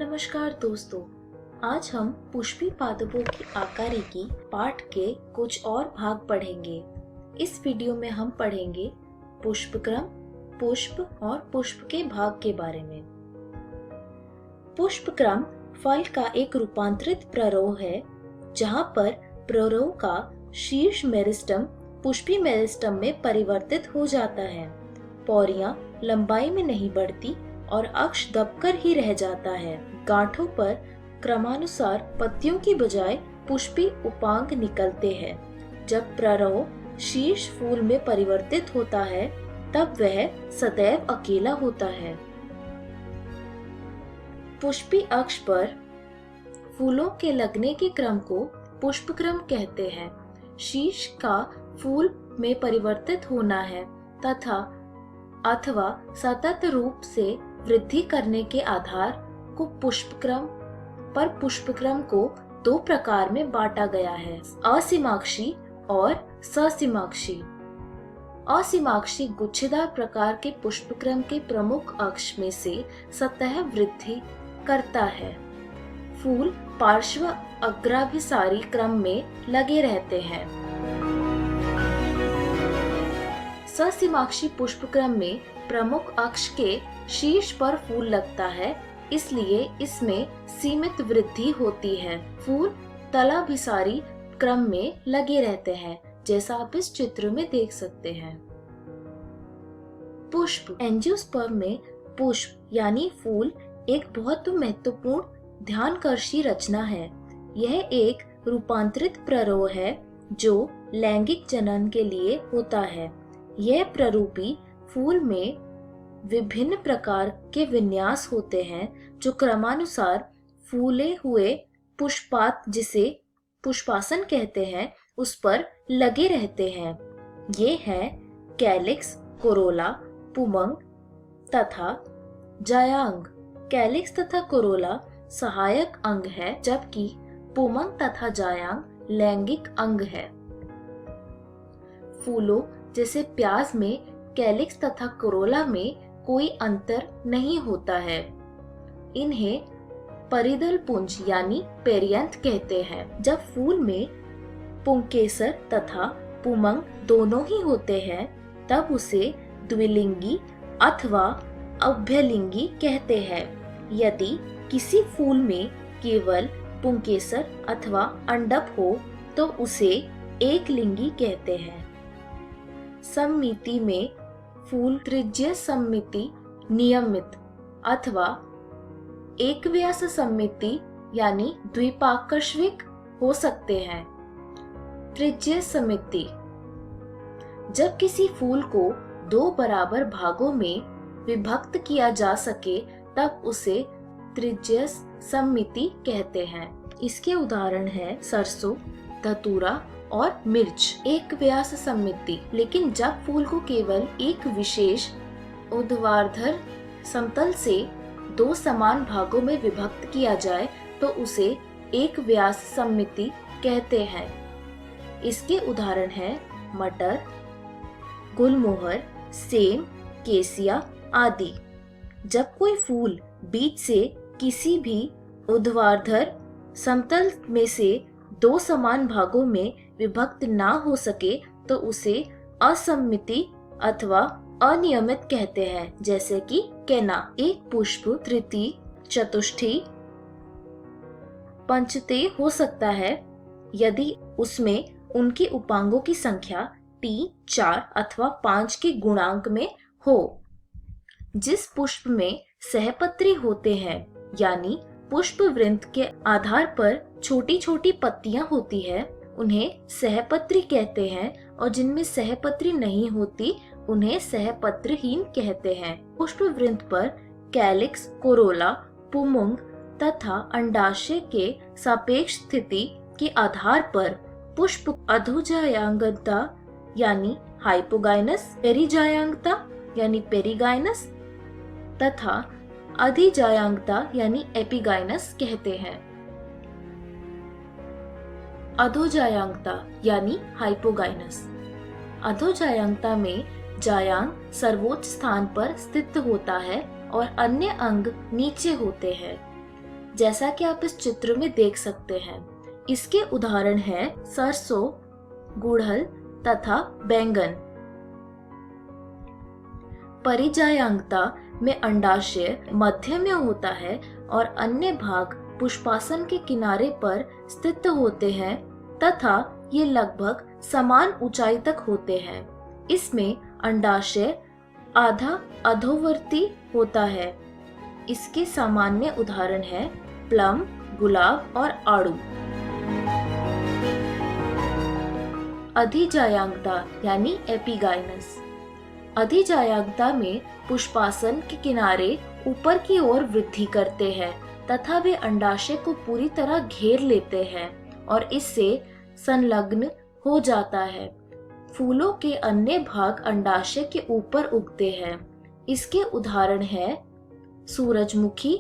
नमस्कार दोस्तों, आज हम पुष्पी पादपों की आकारिकी पाठ के कुछ और भाग पढ़ेंगे। इस वीडियो में हम पढ़ेंगे पुष्पक्रम, पुष्प और पुष्प के भाग के बारे में। पुष्पक्रम फल का एक रूपांतरित प्ररोह है, जहाँ पर प्ररोह का शीर्ष मेरिस्टम पुष्पी मेरिस्टम में परिवर्तित हो जाता है। पौरियां लंबाई में नहीं बढ़ती और अक्ष दबकर ही रह जाता है। गांठों पर क्रमानुसार पत्तियों की बजाय पुष्पी उपांग निकलते हैं। जब प्ररोह शीर्ष फूल में परिवर्तित होता है, तब वह सदैव अकेला होता है। पुष्पी अक्ष पर फूलों के लगने के क्रम को पुष्पक्रम कहते हैं। शीर्ष का फूल में परिवर्तित होना है तथा अथवा सतत रूप से वृद्धि करने के आधार को पुष्पक्रम को दो प्रकार में बांटा गया है, असीमाक्षी और ससीमाक्षी। असीमाक्षी गुच्छेदार प्रकार के पुष्पक्रम के प्रमुख अक्ष में से सतह वृद्धि करता है। फूल पार्श्व अग्राभिसारी क्रम में लगे रहते हैं। ससीमाक्षी पुष्पक्रम में प्रमुख अक्ष के शीर्ष पर फूल लगता है, इसलिए इसमें सीमित वृद्धि होती है। फूल तलाभिसारी क्रम में लगे रहते हैं, जैसा आप इस चित्र में देख सकते हैं। पुष्प एंजियोस्पर्म में पुष्प यानी फूल एक बहुत महत्वपूर्ण ध्यानकर्षी रचना है। यह एक रूपांतरित प्ररोह है जो लैंगिक जनन के लिए होता है। यह प्ररूपी फूल में विभिन्न प्रकार के विन्यास होते हैं जो क्रमानुसार फूले हुए पुष्पात, जिसे पुष्पासन कहते हैं, उस पर लगे रहते हैं। ये हैं कैलिक्स, कोरोला, पुमंग तथा जायांग। कैलिक्स तथा कोरोला सहायक अंग है, जबकि पुमंग तथा जायांग लैंगिक अंग है। फूलों जैसे प्याज में कैलिक्स तथा कोरोला में कोई अंतर नहीं होता है। इन्हें परिदल पुंज यानी पेरियंथ कहते हैं। जब फूल में पुंकेसर तथा पुमंग दोनों ही होते हैं, तब उसे द्विलिंगी अथवा अभ्यलिंगी कहते हैं। यदि किसी फूल में केवल पुंकेसर अथवा अंडप हो, तो उसे एकलिंगी कहते हैं। सममिति में फूल त्रिज्य सममिति, नियमित अथवा एकव्यास सममिति यानी द्विपार्श्विक हो सकते हैं। त्रिज्य सममिति जब किसी फूल को दो बराबर भागों में विभक्त किया जा सके, तब उसे त्रिज्य सममिति कहते हैं। इसके उदाहरण है सरसों, धतूरा और मिर्च। एक व्यास सममिति, लेकिन जब फूल को केवल एक विशेष ऊर्ध्वाधर समतल से दो समान भागों में विभक्त किया जाए, तो उसे एक व्यास सममिति कहते हैं। इसके उदाहरण है मटर, गुलमोहर, सेम, केसिया आदि। जब कोई फूल बीच से किसी भी ऊर्ध्वाधर समतल में से दो समान भागों में विभक्त ना हो सके, तो उसे असममिति अथवा अनियमित कहते हैं, जैसे कि केना। एक पुष्प तृतीय, चतुष्टयी, पंचतेय हो सकता है यदि उसमें उनकी उपांगों की संख्या 3, 4 अथवा 5 के गुणांक में हो। जिस पुष्प में सहपत्री होते हैं, यानी पुष्प वृंत के आधार पर छोटी छोटी पत्तियां होती है, उन्हें सहपत्री कहते हैं, और जिनमें सहपत्री नहीं होती, उन्हें सहपत्रहीन कहते हैं। पुष्प वृंत पर कैलिक्स, कोरोला, पुमुंग तथा अंडाशय के सापेक्ष स्थिति के आधार पर पुष्प अधोजायांगता यानी हाइपोगाइनस, पेरिजायांगता यानी पेरिगाइनस तथा अधिजायांगता यानी एपिगाइनस कहते हैं। अधोजायांगता यानी हाइपोगाइनस। अधोजायांगता में जायांग सर्वोच्च स्थान पर स्थित होता है और अन्य अंग नीचे होते हैं। जैसा कि आप इस चित्र में देख सकते हैं। इसके उदाहरण हैं सरसों, गुड़हल तथा बैंगन। परिजायांगता में अंडाशय मध्य में होता है और अन्य भाग पुष्पासन के किनारे पर स्थित होते हैं तथा ये लगभग समान ऊंचाई तक होते हैं। इसमें अंडाशय आधा अधोवर्ती होता है। इसके सामान्य उदाहरण हैं प्लम, गुलाब और आड़ू। अधिजायांगता यानी एपिगाइनस। अधिजायांगता में पुष्पासन के किनारे ऊपर की ओर वृद्धि करते हैं तथा वे अंडाशय को पूरी तरह घेर लेते हैं और इससे संलग्न हो जाता है। फूलों के अन्य भाग अंडाशय के ऊपर उगते हैं। इसके उदाहरण हैं सूरजमुखी,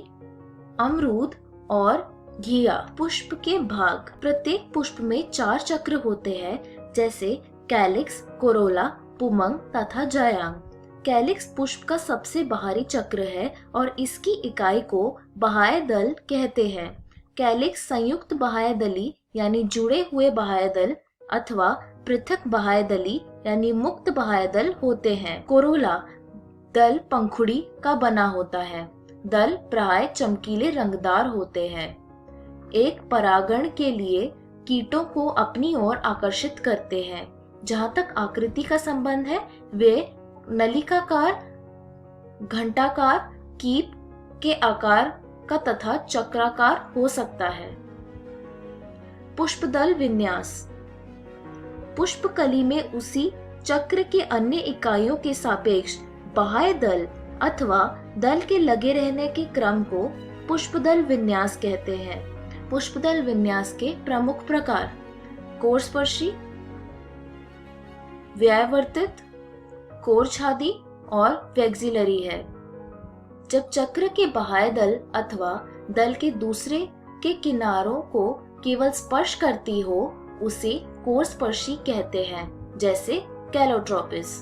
अमरूद और घिया। पुष्प के भाग। प्रत्येक पुष्प में 4 चक्र होते हैं, जैसे कैलिक्स, कोरोला, पुमंग तथा जायांग। कैलिक्स पुष्प का सबसे बाहरी चक्र है और इसकी इकाई को बाह्य दल कहते हैं। कैलिक्स संयुक्त बाह्य दली यानी जुड़े हुए बाह्य दल अथवा पृथक बाह्य दली यानी मुक्त बाह्य दल होते हैं। कोरोला दल पंखुड़ी का बना होता है। दल प्राय चमकीले रंगदार होते हैं। एक परागण के लिए कीटों को अपनी ओर आकर्षित करते हैं। जहां तक आकृति का संबंध है, वे नलिकाकार, घंटाकार, कीप के आकार का तथा चक्राकार हो सकता है। पुष्पदल विन्यास। पुष्पकली में उसी चक्र के अन्य इकाइयों के सापेक्ष बाह्य दल अथवा दल के लगे रहने के क्रम को पुष्पदल विन्यास कहते हैं। पुष्पदल विन्यास के प्रमुख प्रकार कोरस्पर्शी, व्यायवर्तित, कोरछादी और वैक्सिलरी है। जब चक्र के बाह्य दल अथवा दल के दूसरे के किनारों को केवल स्पर्श करती हो, उसे कोरस्पर्शी कहते हैं, जैसे कैलोट्रोपिस।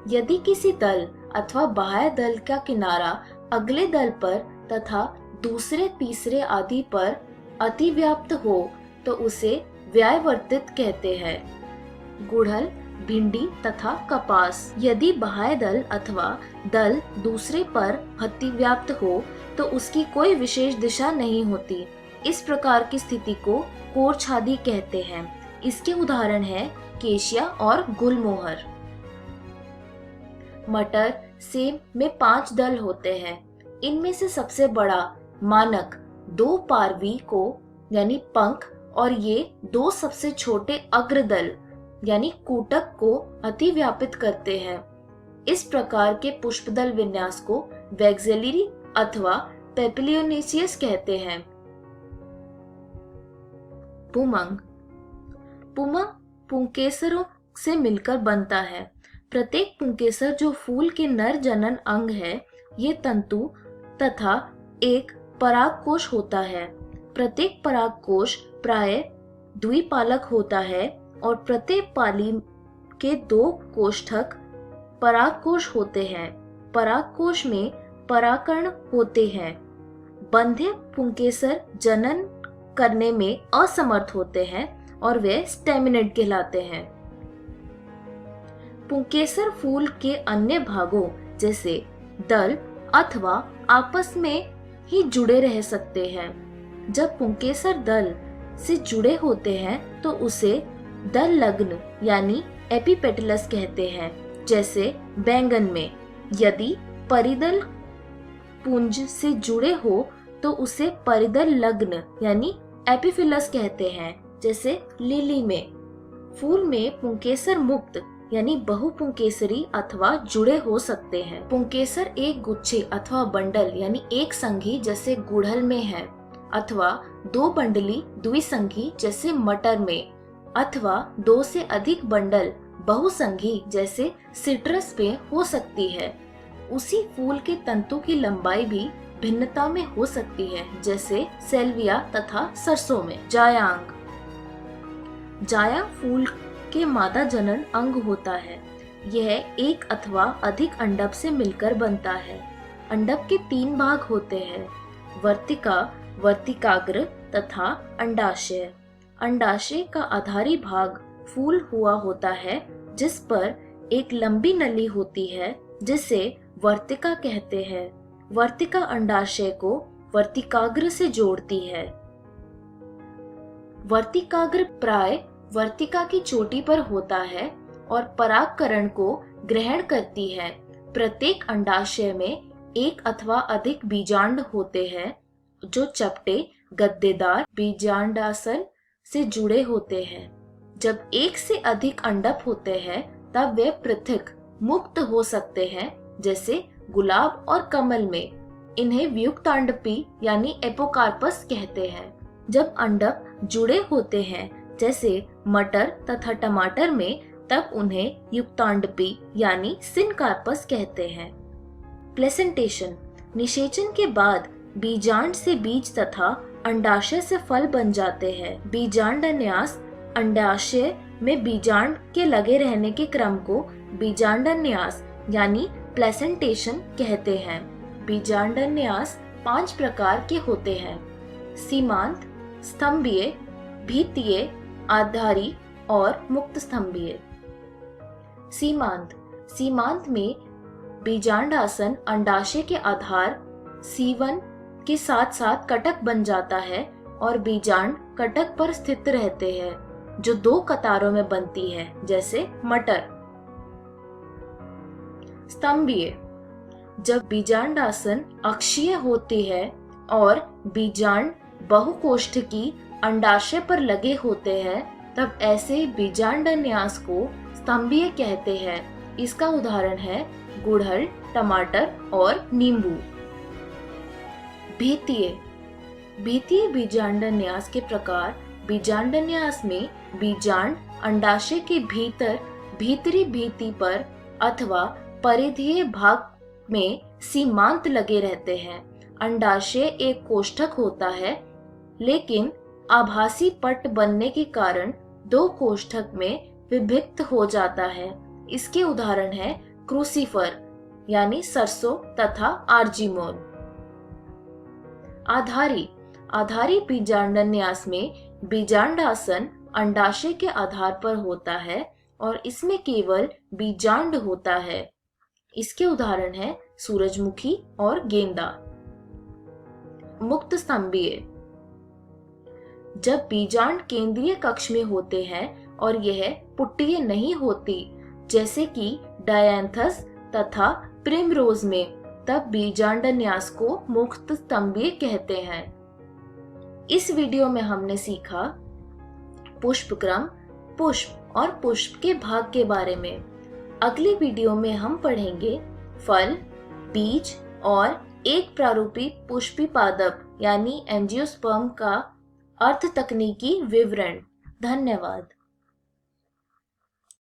यदि किसी दल अथवा बाह्य दल का किनारा अगले दल पर तथा दूसरे, तीसरे आदि पर अतिव्याप्त हो तो उसे व्यायवर्तित कहते हैं। गुड़हल, भिंडी तथा कपास। यदि बाह्य दल अथवा दल दूसरे पर अतिव्याप्त हो तो उसकी कोई विशेष दिशा नहीं होती। इस प्रकार की स्थिति को कोरछादी कहते हैं। इसके उदाहरण हैं केशिया और गुलमोहर। मटर, सेब में 5 दल होते हैं। इनमें से सबसे बड़ा मानक 2 पार्वी को यानी पंख और ये 2 सबसे छोटे अग्रदल यानी कूटक को अतिव्यापित करते हैं। इस प्रकार के पुष्पदल विन्यास को वैक्सिलरी अथवा पेपिलियोनेसियस कहते हैं। पुमंग। पुमंग पुंकेसरों से मिलकर बनता है। प्रत्येक पुंकेसर जो फूल के नर जनन अंग है, ये तंतु तथा एक परागकोश होता है। प्रत्येक परागकोश प्राय द्विपालक होता है और प्रत्येक पाली के 2 कोष्ठक परागकोश होते हैं। परागकोश में पराकण होते हैं। बंधे पुंकेसर जनन करने में असमर्थ होते हैं और वे स्टेमिनेट कहलाते हैं। पुंकेसर फूल के अन्य भागों जैसे दल अथवा आपस में ही जुड़े रह सकते हैं। जब पुंकेसर दल से जुड़े होते हैं तो उसे दल लग्न यानी एपिपेटलस कहते हैं, जैसे बैंगन में। यदि परिदल पुंज से जुड़े हो तो उसे परिदल लग्न यानी एपिफिलस कहते हैं, जैसे लिली में। फूल में पुंकेसर मुक्त यानी बहुपुंकेसरी अथवा जुड़े हो सकते हैं। पुंकेसर एक गुच्छे अथवा बंडल यानी एक संघी जैसे गुड़हल में है, अथवा 2 बंडली द्विसंघी जैसे मटर में, अथवा 2 से अधिक बंडल बहुसंघी जैसे सिट्रस में हो सकती है। उसी फूल के तंतु की लंबाई भी भिन्नता में हो सकती है, जैसे सेल्विया तथा सरसों में। जायांग। जायांग फूल के मादा जनन अंग होता है। यह एक अथवा अधिक अंडक से मिलकर बनता है। अंडक के 3 भाग होते हैं, वर्तिका, वर्तिकाग्र तथा अंडाशय। अंडाशय का आधारी भाग फूल हुआ होता है जिस पर एक लंबी नली होती है जिसे वर्तिका कहते हैं। वर्तिका अंडाशय को वर्तिकाग्र से जोड़ती है। वर्तिकाग्र प्राय वर्तिका की चोटी पर होता है और परागकरण को ग्रहण करती है। प्रत्येक अंडाशय में एक अथवा अधिक बीजांड होते हैं जो चपटे गद्देदार बीजांडासन से जुड़े होते हैं। जब एक से अधिक अंडक होते हैं तब वे पृथक मुक्त हो सकते हैं, जैसे गुलाब और कमल में। इन्हें व्युक्तांडपी यानी एपोकार्पस कहते हैं। जब अंडक जुड़े होते हैं जैसे मटर तथा टमाटर में, तब उन्हें युक्तांडपी यानी सिनकार्पस कहते हैं। प्लेसेंटेशन, निषेचन के बाद बीजांड से बीज तथा अंडाशय से फल बन जाते हैं। बीजांडन्यास, अंडाशय में बीजांड के लगे रहने के क्रम को बीजांडन्यास यानी प्लेसेंटेशन कहते हैं। बीजांडन्यास 5 प्रकार के होते हैं: सीमांत, स्तंभीय, भीतीय, आधारी और मुक्त स्तंभीय। सीमांत, सीमांत में बीजांडासन अंडाशय के आधार C1 के साथ साथ कटक बन जाता है और बीजांड कटक पर स्थित रहते हैं जो 2 कतारों में बनती है, जैसे मटर। स्तंभीय, जब बीजांडासन अक्षीय होती है और बीजांड बहुकोष्ठकी अंडाशय पर लगे होते हैं, तब ऐसे बीजांडन्यास को स्तंभीय कहते हैं। इसका उदाहरण है गुड़हल, टमाटर और नींबू। भीतीय, भीतीय बीजांडन्यास के प्रकार बीजांडन्यास में बीजांड अंडाशय के भीतर भीतरी भीति पर अथवा परिधीय भाग में सीमांत लगे रहते हैं। अंडाशय एक कोष्ठक होता है, लेकिन आभासी पट बनने के कारण 2 कोष्ठक में विभक्त हो जाता है। इसके उदाहरण है क्रूसीफर यानी सरसों तथा आर्जीमोन। आधारी, आधारी बीजांडन्यास में बीजांडासन अंडाशय के आधार पर होता है और इसमें केवल बीजांड होता है। इसके उदाहरण है सूरजमुखी और गेंदा। मुक्त स्तंभीय, जब बीजांड केंद्रीय कक्ष में होते हैं और यह पुट्टीय नहीं होती, जैसे कि डायंथस तथा प्रिमरोज में, तब बीजांडन्यास को मुक्त स्तंभीय कहते हैं। इस वीडियो में हमने सीखा पुष्पक्रम, पुष्प और पुष्प के भाग के बारे में। अगली वीडियो में हम पढ़ेंगे फल, बीज और एक प्रारूपी पुष्पी पादप यानी एंजियोस्पर्म का अर्थ तकनीकी विवरण। धन्यवाद।